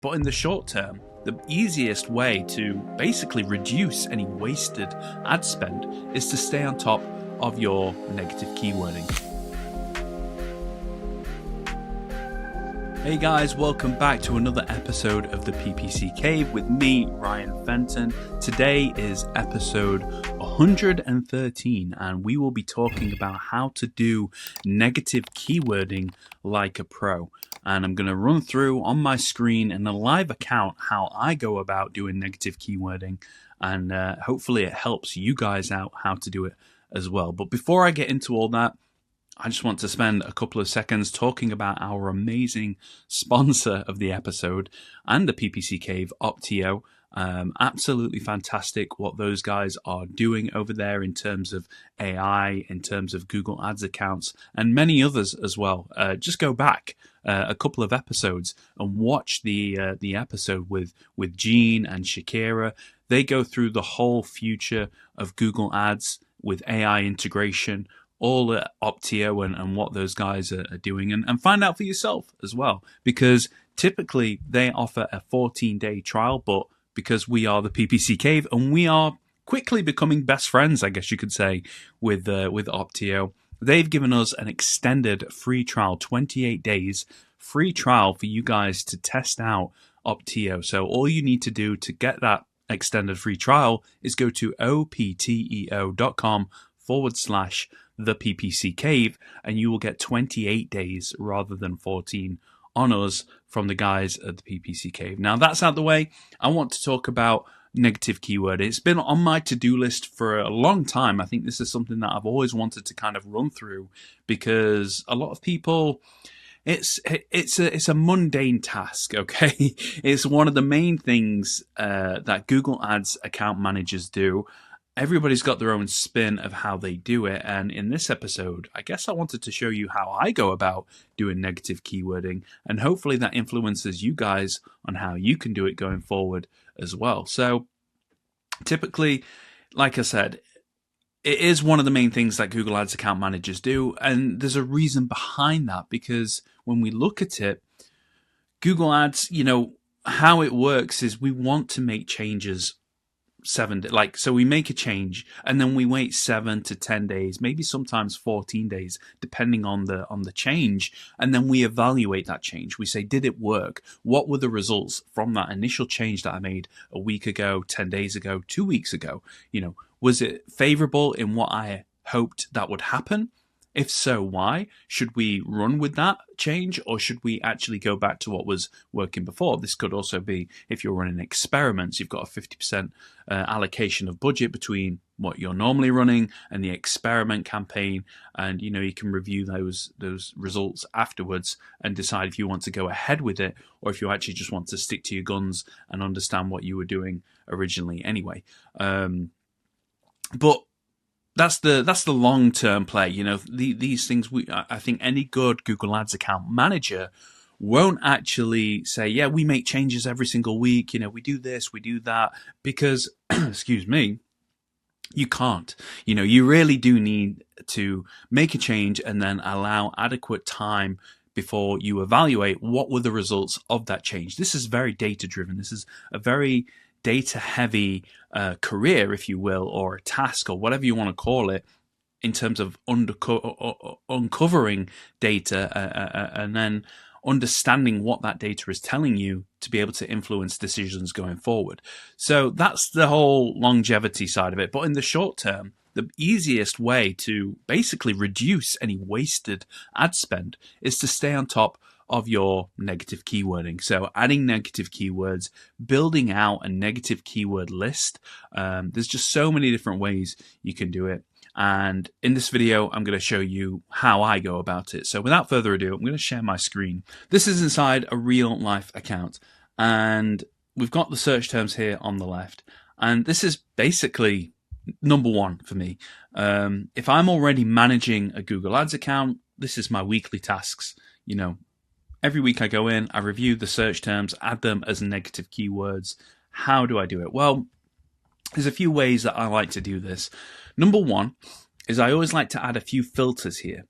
But in the short term, the easiest way to basically reduce any wasted ad spend is to stay on top of your negative keywording. Hey guys, welcome back to another episode of the PPC Cave with me, Ryan Fenton. Today is episode 113 and we will be talking about how to do negative keywording like a pro. And I'm going to run through on my screen in a live account how I go about doing negative keywording, and hopefully it helps you guys out how to do it as well. But before I get into all that, I just want to spend a couple of seconds talking about our amazing sponsor of the episode and the PPC Cave, Opteo. Absolutely fantastic what those guys are doing over there in terms of AI, in terms of Google Ads accounts, and many others as well. Just go back a couple of episodes and watch the episode with Gene and Shakira. They go through the whole future of Google Ads with AI integration, all at Opteo and what those guys are doing, and find out for yourself as well, because typically they offer a 14-day trial, but because we are the PPC Cave and we are quickly becoming best friends, I guess you could say, with Opteo, they've given us an extended free trial, 28 days free trial for you guys to test out Opteo. So all you need to do to get that extended free trial is go to opteo.com/the PPC Cave, and you will get 28 days rather than 14 on us from the guys at the PPC Cave. Now that's out the way, I want to talk about negative keyword. It's been on my to-do list for a long time. I think this is something that I've always wanted to kind of run through, because a lot of people, it's a mundane task, okay? It's one of the main things that Google Ads account managers do. Everybody's got their own spin of how they do it, and in this episode, I guess I wanted to show you how I go about doing negative keywording, and hopefully that influences you guys on how you can do it going forward as well. So typically, like I said, it is one of the main things that Google Ads account managers do, and there's a reason behind that, because when we look at it, Google Ads, how it works is we want to make changes so we make a change and then we wait 7 to 10 days, maybe sometimes 14 days, depending on the change. And then we evaluate that change. We say, did it work? What were the results from that initial change that I made a week ago, 10 days ago, 2 weeks ago? Was it favorable in what I hoped that would happen? If so, why? Should we run with that change, or should we actually go back to what was working before? This could also be if you're running experiments, you've got a 50% allocation of budget between what you're normally running and the experiment campaign, and you can review those results afterwards and decide if you want to go ahead with it, or if you actually just want to stick to your guns and understand what you were doing originally anyway. But that's the long-term play. These things, I think any good Google Ads account manager won't actually say, yeah, we make changes every single week. We do this, we do that, because, excuse me, you can't. You really do need to make a change and then allow adequate time before you evaluate what were the results of that change. This is very data-driven. This is a very data-heavy career, if you will, or a task, or whatever you want to call it, in terms of uncovering data and then understanding what that data is telling you to be able to influence decisions going forward. So that's the whole longevity side of it. But in the short term, the easiest way to basically reduce any wasted ad spend is to stay on top of your negative keywording. So adding negative keywords, building out a negative keyword list. There's just so many different ways you can do it. And in this video, I'm going to show you how I go about it. So without further ado, I'm going to share my screen. This is inside a real life account, and we've got the search terms here on the left. And this is basically number one for me. If I'm already managing a Google Ads account, this is my weekly tasks. Every week I go in, I review the search terms, add them as negative keywords. How do I do it? Well, there's a few ways that I like to do this. Number one is I always like to add a few filters here.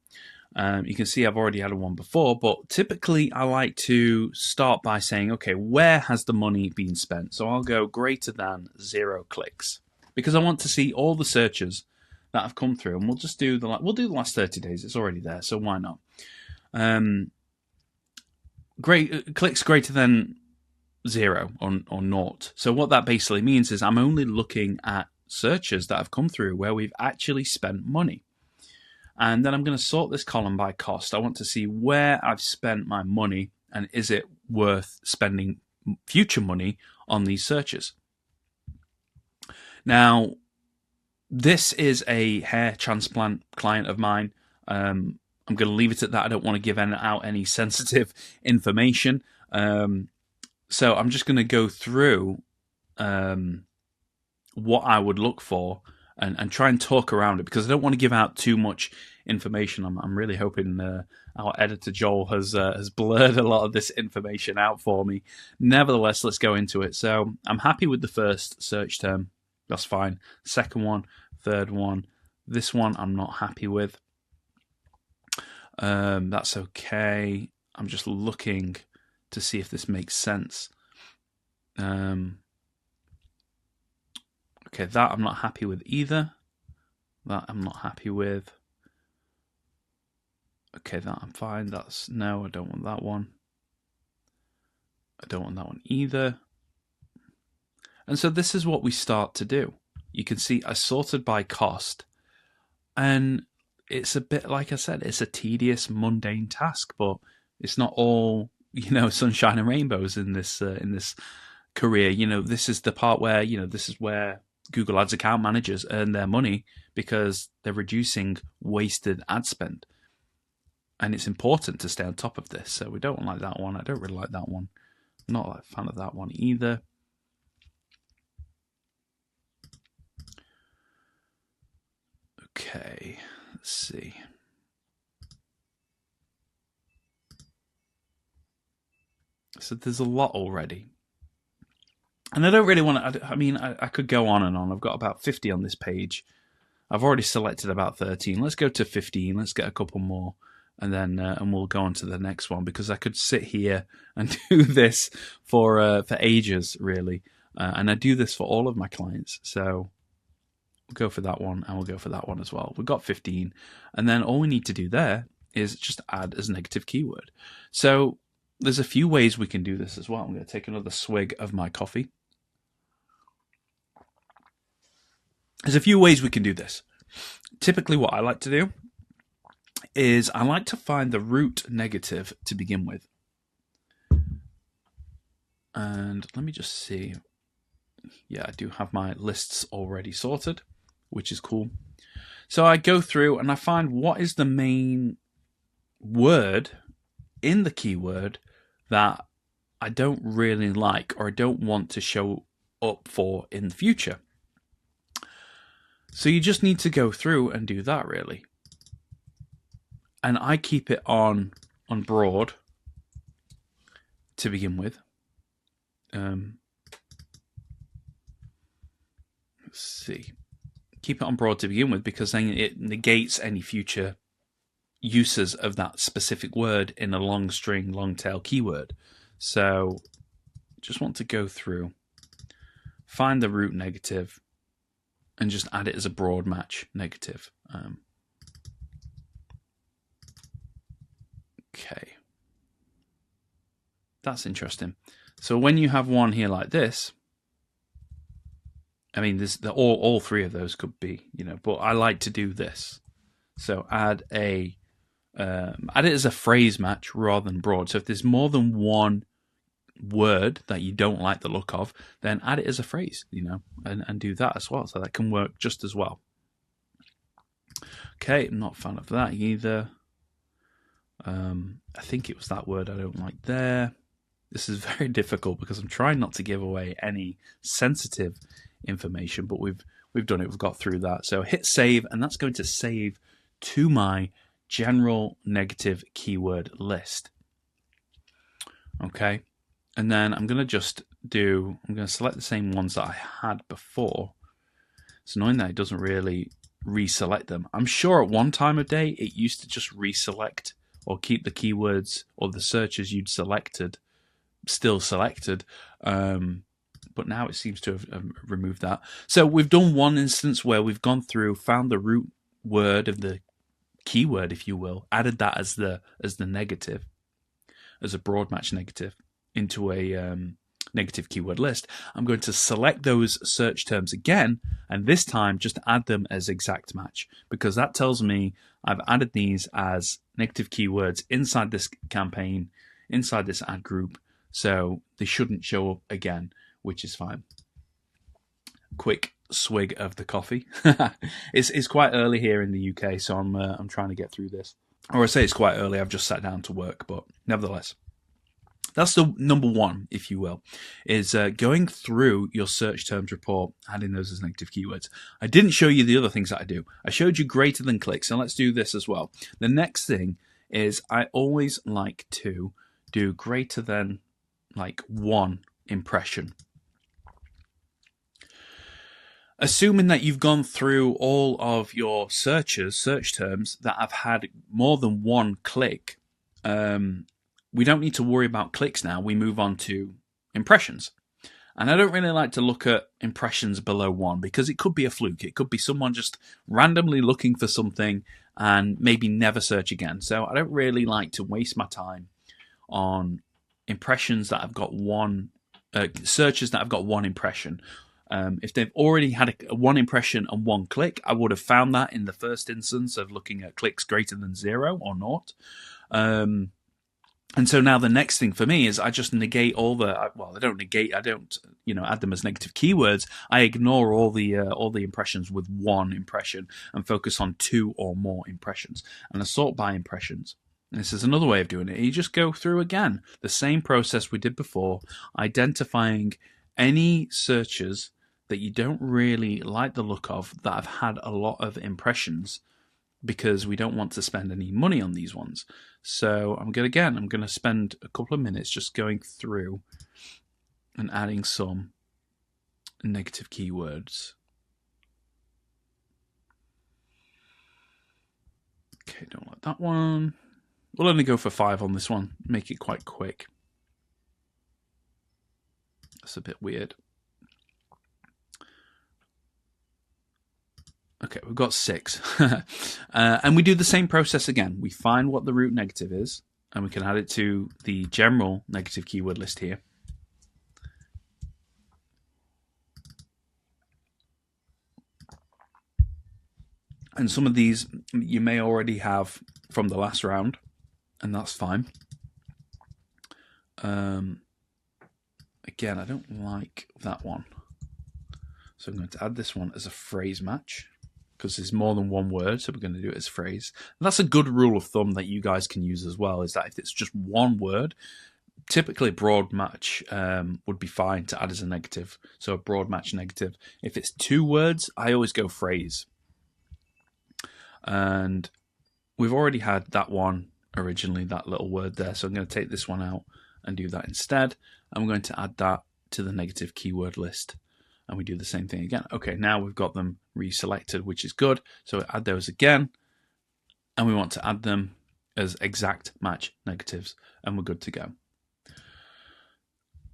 You can see I've already added one before, but typically I like to start by saying, okay, where has the money been spent? So I'll go greater than 0 clicks because I want to see all the searches that have come through, and we'll just do the last 30 days. It's already there, so why not? Clicks greater than 0 or naught. So what that basically means is I'm only looking at searches that have come through where we've actually spent money. And then I'm going to sort this column by cost. I want to see where I've spent my money and is it worth spending future money on these searches. Now, this is a hair transplant client of mine. I'm going to leave it at that. I don't want to give out any sensitive information. So I'm just going to go through what I would look for and try and talk around it because I don't want to give out too much information. I'm really hoping our editor Joel has blurred a lot of this information out for me. Nevertheless, let's go into it. So I'm happy with the first search term. That's fine. Second one, third one. This one I'm not happy with. That's okay. I'm just looking to see if this makes sense. Okay, that I'm not happy with either. That I'm not happy with. Okay, that I'm fine. No, I don't want that one. I don't want that one either. And so this is what we start to do. You can see I sorted by cost. And it's a bit, like I said, it's a tedious, mundane task, but it's not all, sunshine and rainbows in this career. This is the part where, this is where Google Ads account managers earn their money because they're reducing wasted ad spend. And it's important to stay on top of this. So we don't like that one. I don't really like that one. I'm not a fan of that one either. Okay, let's see. So there's a lot already. And I don't really want to, I could go on and on. I've got about 50 on this page. I've already selected about 13. Let's go to 15. Let's get a couple more. And then and we'll go on to the next one because I could sit here and do this for ages, really. And I do this for all of my clients. So we'll go for that one and we'll go for that one as well. We've got 15. And then all we need to do there is just add as a negative keyword. So there's a few ways we can do this as well. I'm going to take another swig of my coffee. There's a few ways we can do this. Typically what I like to do is I like to find the root negative to begin with. And let me just see. Yeah, I do have my lists already sorted, which is cool. So I go through and I find what is the main word in the keyword that I don't really like or I don't want to show up for in the future. So you just need to go through and do that, really. And I keep it on broad to begin with. Let's see. Keep it on broad to begin with because then it negates any future uses of that specific word in a long string, long tail keyword. So just want to go through, find the root negative, and just add it as a broad match negative. Okay. That's interesting. So when you have one here like this, all three of those could be, but I like to do this. So add it as a phrase match rather than broad. So if there's more than one word that you don't like the look of, then add it as a phrase, and do that as well. So that can work just as well. Okay, I'm not a fan of that either. I think it was that word I don't like there. This is very difficult because I'm trying not to give away any sensitive information, but we've done it. We've got through that. So hit save, and that's going to save to my general negative keyword list. Okay. And then I'm going to select the same ones that I had before. It's annoying that it doesn't really reselect them. I'm sure at one time of day it used to just reselect or keep the keywords or the searches you'd selected still selected. But now it seems to have removed that. So we've done one instance where we've gone through, found the root word of the keyword, if you will, added that as the negative, as a broad match negative into a negative keyword list. I'm going to select those search terms again, and this time just add them as exact match, because that tells me I've added these as negative keywords inside this campaign, inside this ad group, so they shouldn't show up again, which is fine. Quick swig of the coffee. It's quite early here in the UK, so I'm trying to get through this. Or I say it's quite early, I've just sat down to work, but nevertheless. That's the number one, if you will, is going through your search terms report, adding those as negative keywords. I didn't show you the other things that I do. I showed you greater than clicks, and let's do this as well. The next thing is I always like to do greater than like 1 impression. Assuming that you've gone through all of your search terms that have had more than 1 click, we don't need to worry about clicks now. We move on to impressions. And I don't really like to look at impressions below 1 because it could be a fluke. It could be someone just randomly looking for something and maybe never search again. So I don't really like to waste my time on impressions that have got searches that have got 1 impression. If they've already had a 1 impression and 1 click, I would have found that in the first instance of looking at clicks greater than 0 or not. And so now the next thing for me is I just negate all the, well, I don't add them as negative keywords. I ignore all the impressions with 1 impression and focus on 2 or more impressions. And I sort by impressions. And this is another way of doing it. You just go through again the same process we did before, identifying any searches that you don't really like the look of that have had a lot of impressions, because we don't want to spend any money on these ones. So I'm going to spend a couple of minutes just going through and adding some negative keywords. Okay, don't like that one. We'll only go for 5 on this one, make it quite quick. That's a bit weird. Okay, we've got 6. And we do the same process again. We find what the root negative is, and we can add it to the general negative keyword list here. And some of these you may already have from the last round, and that's fine. Again, I don't like that one. So I'm going to add this one as a phrase match, because there's more than 1 word, so we're going to do it as phrase. And that's a good rule of thumb that you guys can use as well, is that if it's just 1 word, typically broad match would be fine to add as a negative. So a broad match negative. If it's 2 words, I always go phrase. And we've already had that one originally, that little word there. So I'm going to take this one out and do that instead. I'm going to add that to the negative keyword list. And we do the same thing again. Okay, now we've got them reselected, which is good. So add those again. And we want to add them as exact match negatives. And we're good to go.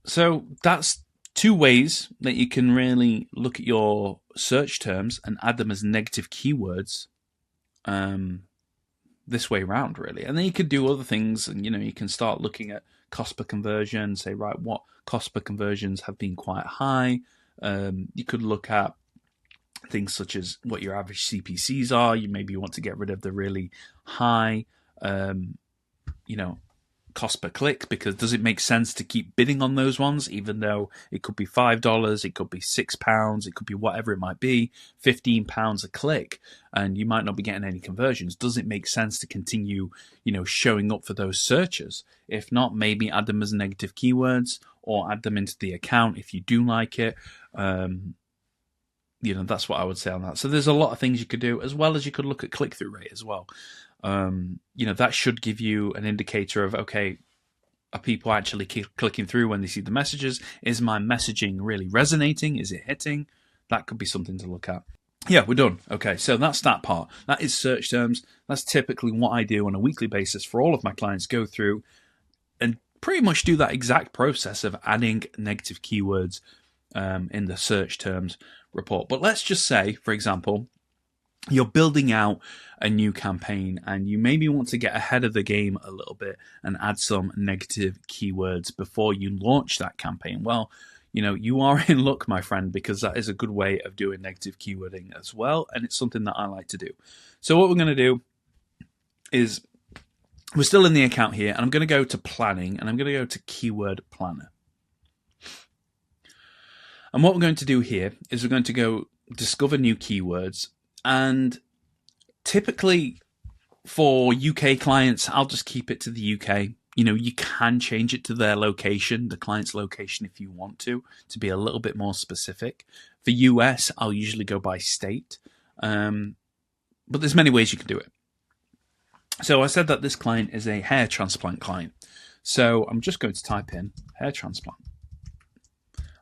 So that's 2 ways that you can really look at your search terms and add them as negative keywords this way around, really. And then you could do other things, and you can start looking at cost per conversion, say, right, what cost per conversions have been quite high. You could look at things such as what your average CPCs are. You maybe want to get rid of the really high, cost per click, because does it make sense to keep bidding on those ones, even though it could be $5, it could be £6, it could be whatever it might be, £15 a click, and you might not be getting any conversions. Does it make sense to continue, showing up for those searches? If not, maybe add them as negative keywords or add them into the account if you do like it. That's what I would say on that. So there's a lot of things you could do, as well as you could look at click-through rate as well. That should give you an indicator of, okay, are people actually clicking through when they see the messages? Is my messaging really resonating? Is it hitting? That could be something to look at. Yeah, we're done. Okay, so that's that part. That is search terms. That's typically what I do on a weekly basis for all of my clients. Go through and pretty much do that exact process of adding negative keywords in the search terms report. But let's just say, for example, you're building out a new campaign and you maybe want to get ahead of the game a little bit and add some negative keywords before you launch that campaign. Well, you are in luck, my friend, because that is a good way of doing negative keywording as well. And it's something that I like to do. So what we're going to do is we're still in the account here, and I'm going to go to planning, and I'm going to go to keyword planner. And what we're going to do here is we're going to go discover new keywords. And typically for UK clients, I'll just keep it to the UK. You can change it to their location, the client's location, if you want to be a little bit more specific. For US, I'll usually go by state. But there's many ways you can do it. So I said that this client is a hair transplant client. So I'm just going to type in hair transplant.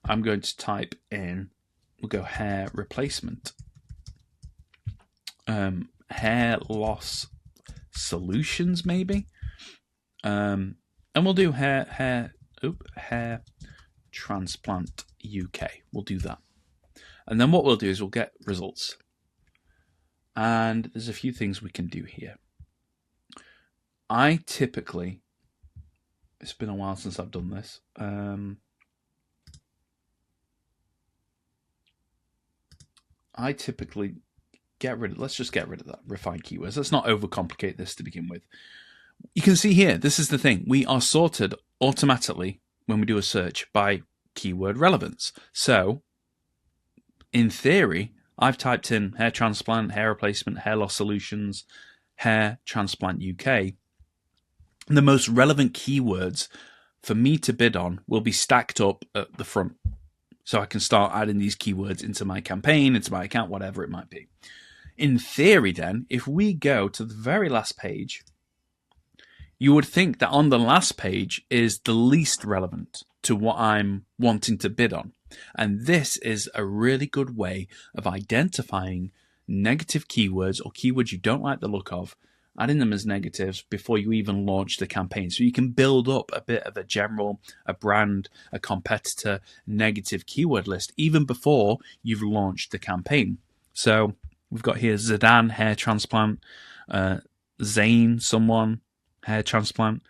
I'm going to type in, we'll go hair replacement. Hair loss solutions, maybe. And we'll do hair transplant UK. We'll do that. And then what we'll do is we'll get results. And there's a few things we can do here. I typically, it's been a while since I've done this. I typically let's just get rid of that, refine keywords. Let's not overcomplicate this to begin with. You can see here, this is the thing. We are sorted automatically when we do a search by keyword relevance. So, in theory, I've typed in hair transplant, hair replacement, hair loss solutions, hair transplant UK. The most relevant keywords for me to bid on will be stacked up at the front. So I can start adding these keywords into my campaign, into my account, whatever it might be. In theory, then, if we go to the very last page, you would think that on the last page is the least relevant to what I'm wanting to bid on. And this is a really good way of identifying negative keywords or keywords you don't like the look of, adding them as negatives before you even launch the campaign. So you can build up a bit of a brand, a competitor negative keyword list even before you've launched the campaign. So we've got here Zidane hair transplant, Zayn someone hair transplant.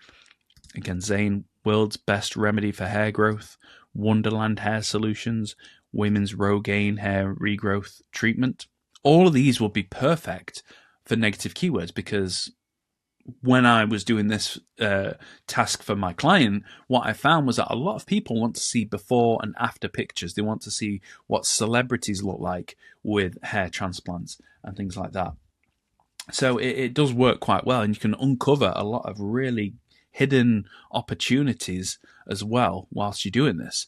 Again, Zayn, world's best remedy for hair growth, Wonderland hair solutions, women's Rogaine hair regrowth treatment. All of these will be perfect for negative keywords, because when I was doing this task for my client, what I found was that a lot of people want to see before and after pictures. They want to see what celebrities look like with hair transplants and things like that. So it does work quite well, and you can uncover a lot of really hidden opportunities as well whilst you're doing this.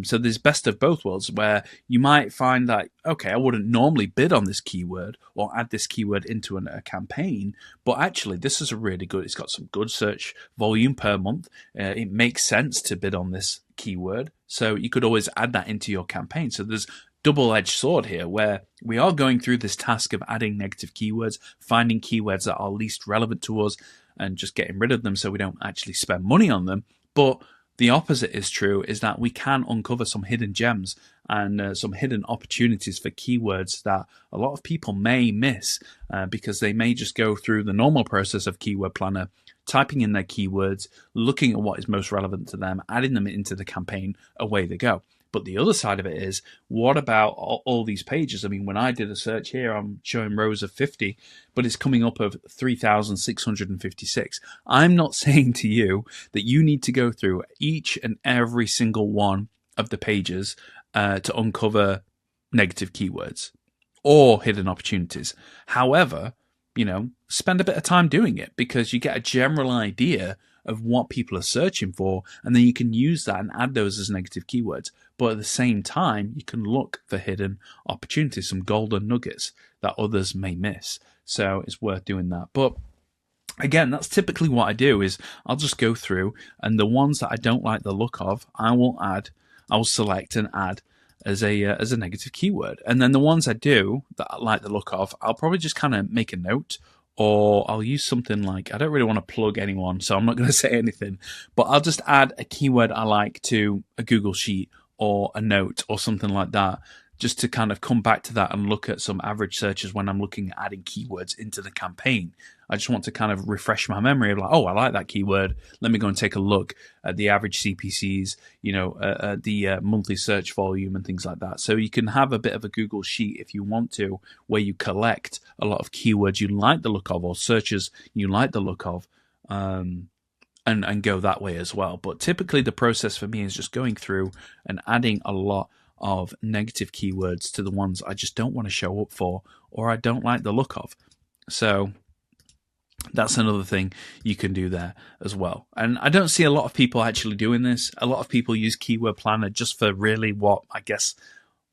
So there's best of both worlds, where you might find that, okay, I wouldn't normally bid on this keyword or add this keyword into a campaign, but actually this is it's got some good search volume per month. It makes sense to bid on this keyword. So you could always add that into your campaign. So there's double-edged sword here, where we are going through this task of adding negative keywords, finding keywords that are least relevant to us, and just getting rid of them so we don't actually spend money on them. But the opposite is true, is that we can uncover some hidden gems and some hidden opportunities for keywords that a lot of people may miss because they may just go through the normal process of Keyword Planner, typing in their keywords, looking at what is most relevant to them, adding them into the campaign, away they go. But the other side of it is, what about all these pages? I mean, when I did a search here, I'm showing rows of 50, but it's coming up of 3,656. I'm not saying to you that you need to go through each and every single one of the pages to uncover negative keywords or hidden opportunities. However, spend a bit of time doing it, because you get a general idea of what people are searching for, and then you can use that and add those as negative keywords. But at the same time, you can look for hidden opportunities, some golden nuggets that others may miss. So it's worth doing that. But again, that's typically what I do, is I'll just go through, and the ones that I don't like the look of, I will select and add as a negative keyword. And then the ones I do that I like the look of, I'll probably just kind of make a note, or I'll use something like, I don't really want to plug anyone, so I'm not going to say anything, but I'll just add a keyword I like to a Google Sheet or a note or something like that, just to kind of come back to that and look at some average searches when I'm looking at adding keywords into the campaign. I just want to kind of refresh my memory of like, oh, I like that keyword. Let me go and take a look at the average CPCs, the monthly search volume and things like that. So you can have a bit of a Google Sheet if you want to, where you collect a lot of keywords you like the look of or searches you like the look of, and go that way as well. But typically the process for me is just going through and adding a lot of negative keywords to the ones I just don't want to show up for or I don't like the look of. So that's another thing you can do there as well. And I don't see a lot of people actually doing this. A lot of people use Keyword Planner just for really what I guess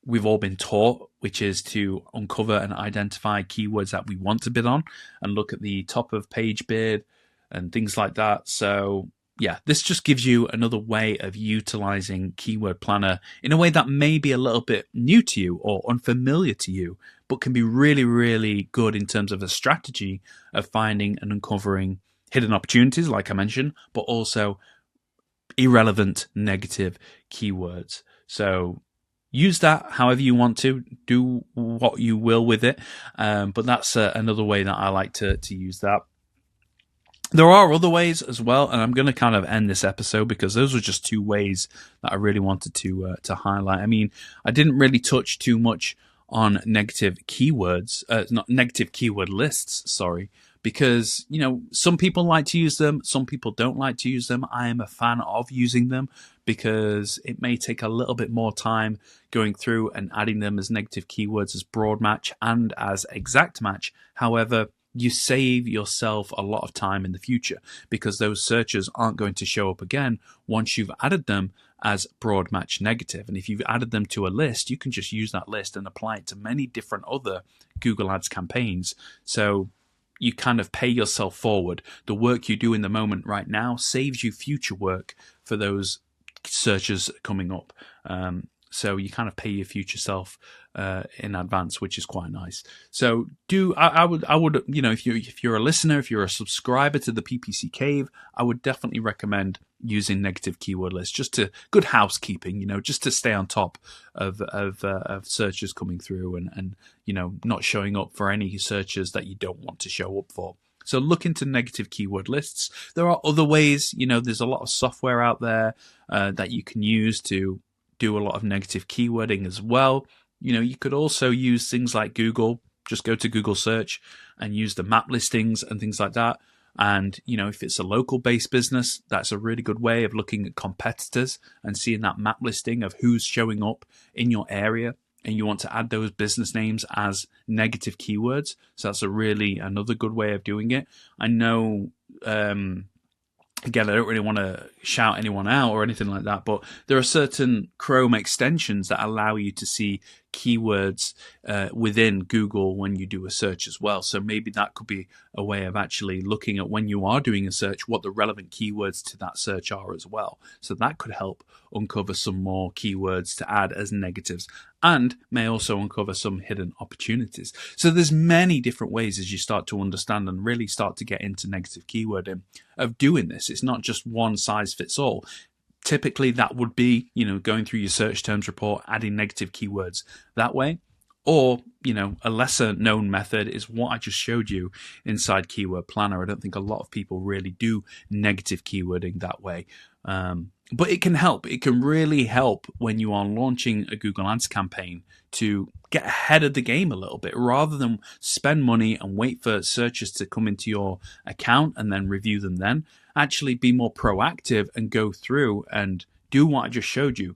we've all been taught, which is to uncover and identify keywords that we want to bid on and look at the top of page bid and things like that. So yeah, this just gives you another way of utilizing Keyword Planner in a way that may be a little bit new to you or unfamiliar to you, but can be really, really good in terms of a strategy of finding and uncovering hidden opportunities, like I mentioned, but also irrelevant negative keywords. So use that however you want to, do what you will with it. But that's another way that I like to use that. There are other ways as well, and I'm going to kind of end this episode because those were just two ways that I really wanted to highlight. I mean, I didn't really touch too much on negative keywords, not negative keyword lists, sorry, because, some people like to use them, some people don't like to use them. I am a fan of using them because it may take a little bit more time going through and adding them as negative keywords, as broad match and as exact match. However, you save yourself a lot of time in the future because those searches aren't going to show up again once you've added them as broad match negative. And if you've added them to a list, you can just use that list and apply it to many different other Google Ads campaigns. So you kind of pay yourself forward. The work you do in the moment right now saves you future work for those searches coming up. So you kind of pay your future self in advance, which is quite nice. So I would if you're a listener, if you're a subscriber to the PPC Cave, I would definitely recommend using negative keyword lists, just to good housekeeping, just to stay on top of searches coming through and not showing up for any searches that you don't want to show up for. So look into negative keyword lists. There are other ways, there's a lot of software out there that you can use to do a lot of negative keywording as well. You could also use things like Google. Just go to Google search and use the map listings and things like that. And, if it's a local based business, that's a really good way of looking at competitors and seeing that map listing of who's showing up in your area. And you want to add those business names as negative keywords. So that's another good way of doing it. I know, again, I don't really want to shout anyone out or anything like that, but there are certain Chrome extensions that allow you to see keywords within Google when you do a search as well. So maybe that could be a way of actually looking at, when you are doing a search, what the relevant keywords to that search are as well. So that could help uncover some more keywords to add as negatives, and may also uncover some hidden opportunities. So there's many different ways, as you start to understand and really start to get into negative keywording, of doing this. It's not just one size fits all. Typically that would be, going through your search terms report, adding negative keywords that way. Or, a lesser known method is what I just showed you inside Keyword Planner. I don't think a lot of people really do negative keywording that way. But it can help. It can really help when you are launching a Google Ads campaign to get ahead of the game a little bit, rather than spend money and wait for searches to come into your account and then review them then. Actually be more proactive and go through and do what I just showed you.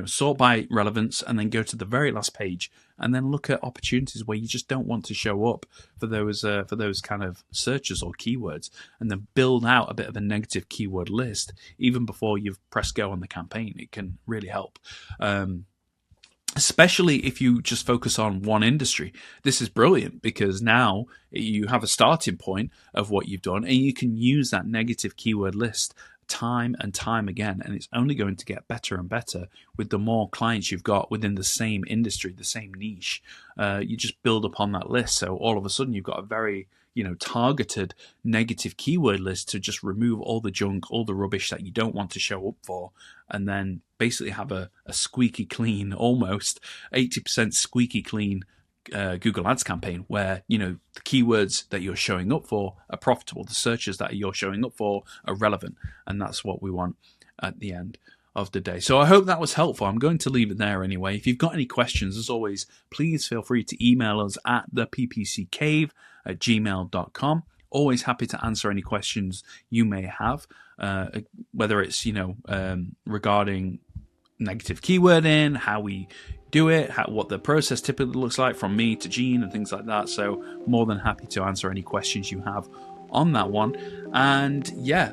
Sort by relevance and then go to the very last page and then look at opportunities where you just don't want to show up for those kind of searches or keywords, and then build out a bit of a negative keyword list even before you've pressed go on the campaign. It can really help. Especially if you just focus on one industry. This is brilliant because now you have a starting point of what you've done, and you can use that negative keyword list time and time again, and it's only going to get better and better with the more clients you've got within the same industry, the same niche. You just build upon that list, so all of a sudden you've got a very targeted negative keyword list to just remove all the junk, all the rubbish that you don't want to show up for, and then basically have a squeaky clean, almost 80% squeaky clean Google Ads campaign where the keywords that you're showing up for are profitable, the searches that you're showing up for are relevant, and that's what we want at the end of the day. So I hope that was helpful. I'm going to leave it there anyway. If you've got any questions, as always, please feel free to email us at theppccave@gmail.com. Always happy to answer any questions you may have, whether it's regarding negative keywording, how we do it, what the process typically looks like from me to Gene and things like that. So more than happy to answer any questions you have on that one. And yeah,